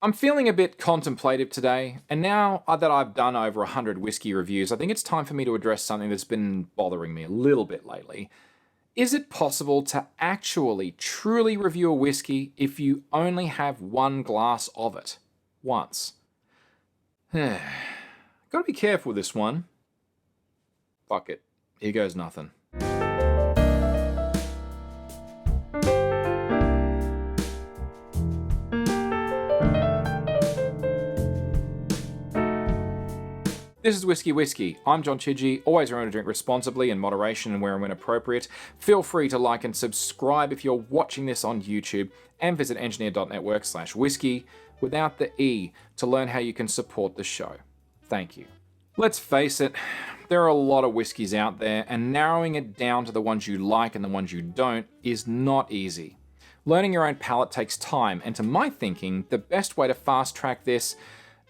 I'm feeling a bit contemplative today, and now that I've done over 100 whiskey reviews, I think it's time for me to address something that's been bothering me a little bit lately. Is it possible to actually truly review a whiskey if you only have one glass of it? Once. Gotta be careful with this one. Fuck it. Here goes nothing. This is Whisky. I'm John Chidgey. Always remember to drink responsibly in moderation and where and when appropriate. Feel free to like and subscribe if you're watching this on YouTube, and visit engineer.network/whiskey without the E to learn how you can support the show. Thank you. Let's face it, there are a lot of whiskeys out there, and narrowing it down to the ones you like and the ones you don't is not easy. Learning your own palate takes time, and to my thinking, the best way to fast track this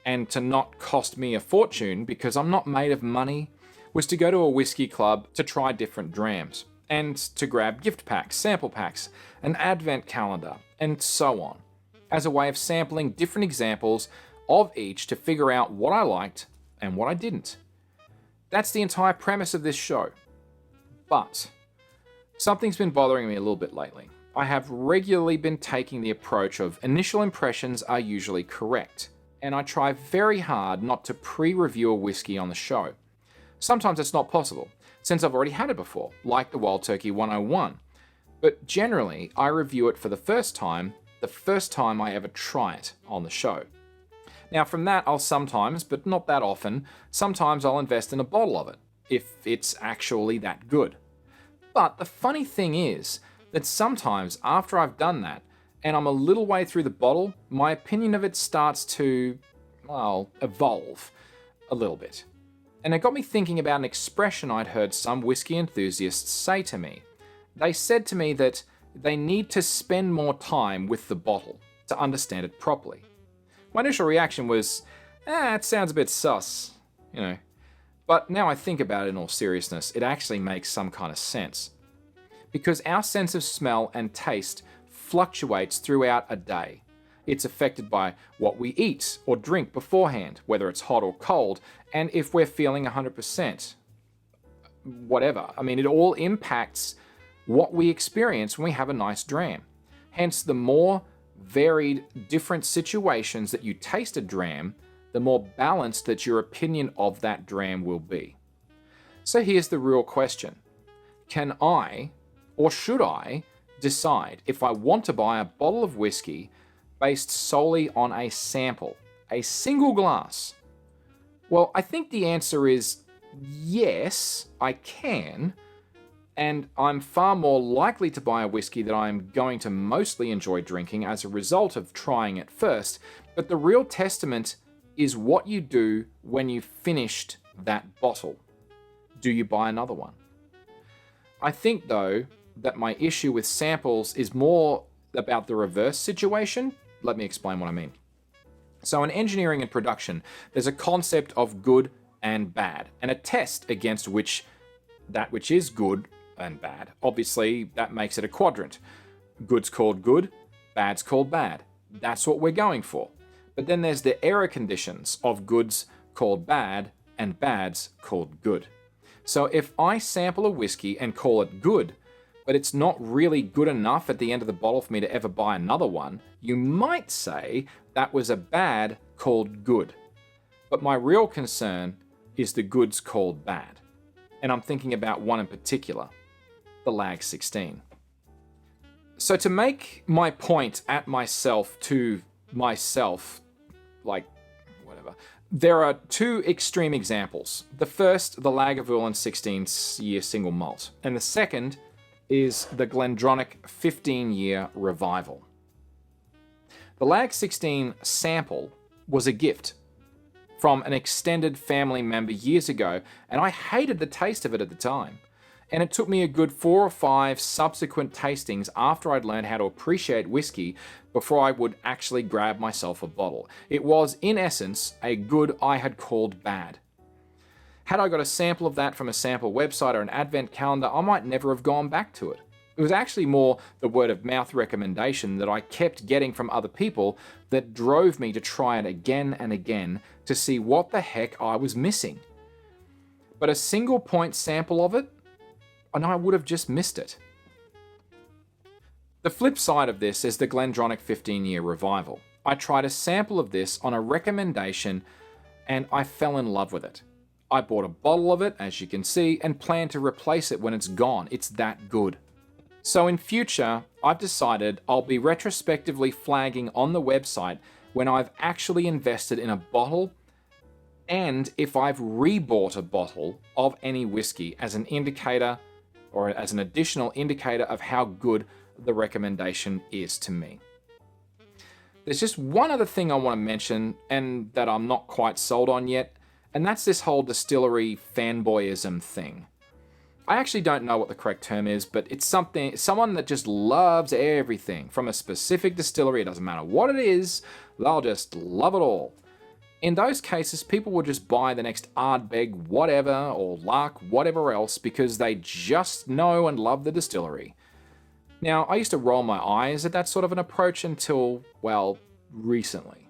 and to not cost me a fortune, because I'm not made of money, was to go to a whiskey club to try different drams, and to grab gift packs, sample packs, an advent calendar, and so on, as a way of sampling different examples of each to figure out what I liked and what I didn't. That's the entire premise of this show. But something's been bothering me a little bit lately. I have regularly been taking the approach of initial impressions are usually correct, and I try very hard not to pre-review a whiskey on the show. Sometimes it's not possible, since I've already had it before, like the Wild Turkey 101. But generally, I review it for the first time I ever try it on the show. Now from that, I'll sometimes, but not that often, sometimes I'll invest in a bottle of it, if it's actually that good. But the funny thing is that sometimes after I've done that, and I'm a little way through the bottle, my opinion of it starts to, evolve a little bit. And it got me thinking about an expression I'd heard some whiskey enthusiasts say to me. They said to me that they need to spend more time with the bottle to understand it properly. My initial reaction was, it sounds a bit sus, But now I think about it in all seriousness, it actually makes some kind of sense. Because our sense of smell and taste fluctuates throughout a day. It's affected by what we eat or drink beforehand, whether it's hot or cold, and if we're feeling 100%. Whatever. It all impacts what we experience when we have a nice dram. Hence, the more varied different situations that you taste a dram, the more balanced that your opinion of that dram will be. So here's the real question. Can I, or should I, decide if I want to buy a bottle of whiskey based solely on a sample, a single glass? Well, I think the answer is yes, I can, and I'm far more likely to buy a whiskey that I'm going to mostly enjoy drinking as a result of trying it first, but the real testament is what you do when you've finished that bottle. Do you buy another one? I think, though, that my issue with samples is more about the reverse situation. Let me explain what I mean. So in engineering and production, there's a concept of good and bad, and a test against which that which is good and bad. Obviously, that makes it a quadrant. Good's called good, bad's called bad. That's what we're going for. But then there's the error conditions of goods called bad and bads called good. So if I sample a whiskey and call it good, but it's not really good enough at the end of the bottle for me to ever buy another one, you might say that was a bad called good. But my real concern is the goods called bad. And I'm thinking about one in particular, the Lag 16. So to make my point at myself to myself, there are two extreme examples. The first, the Lagavulin 16-year single malt, and the second is the Glendronach 15-year revival. The Lag 16 sample was a gift from an extended family member years ago, and I hated the taste of it at the time. And it took me a good 4 or 5 subsequent tastings after I'd learned how to appreciate whiskey before I would actually grab myself a bottle. It was, in essence, a good I had called bad. Had I got a sample of that from a sample website or an advent calendar, I might never have gone back to it. It was actually more the word of mouth recommendation that I kept getting from other people that drove me to try it again and again to see what the heck I was missing. But a single point sample of it, and I would have just missed it. The flip side of this is the Glendronach 15-year revival. I tried a sample of this on a recommendation and I fell in love with it. I bought a bottle of it, as you can see, and plan to replace it when it's gone. It's that good. So in future, I've decided I'll be retrospectively flagging on the website when I've actually invested in a bottle and if I've rebought a bottle of any whiskey as an indicator or as an additional indicator of how good the recommendation is to me. There's just one other thing I want to mention and that I'm not quite sold on yet, and that's this whole distillery fanboyism thing. I actually don't know what the correct term is, but it's someone that just loves everything from a specific distillery. It doesn't matter what it is, they'll just love it all. In those cases, people will just buy the next Ardbeg whatever or Lark whatever else because they just know and love the distillery. Now, I used to roll my eyes at that sort of an approach until, well, recently.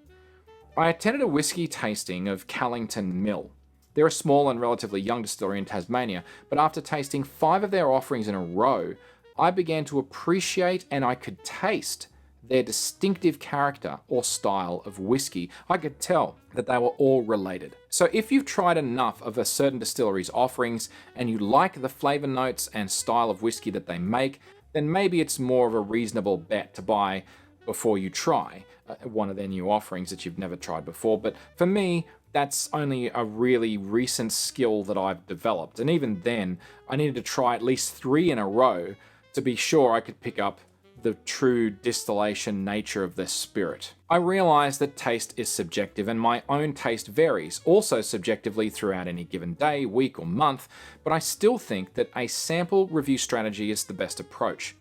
I attended a whiskey tasting of Callington Mill. They're a small and relatively young distillery in Tasmania, but after tasting 5 of their offerings in a row, I began to appreciate and I could taste their distinctive character or style of whiskey. I could tell that they were all related. So if you've tried enough of a certain distillery's offerings and you like the flavor notes and style of whiskey that they make, then maybe it's more of a reasonable bet to buy before you try one of their new offerings that you've never tried before. But for me, that's only a really recent skill that I've developed. And even then, I needed to try at least 3 in a row to be sure I could pick up the true distillation nature of this spirit. I realize that taste is subjective and my own taste varies, also subjectively throughout any given day, week or month, but I still think that a sample review strategy is the best approach.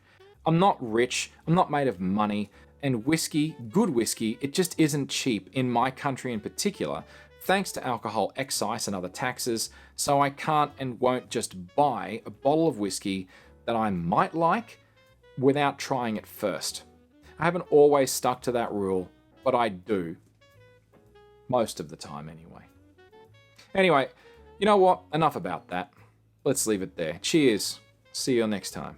I'm not rich, I'm not made of money, and whiskey, good whiskey, it just isn't cheap in my country in particular, thanks to alcohol excise and other taxes, so I can't and won't just buy a bottle of whiskey that I might like without trying it first. I haven't always stuck to that rule, but I do. Most of the time anyway. Anyway, you know what? Enough about that. Let's leave it there. Cheers. See you next time.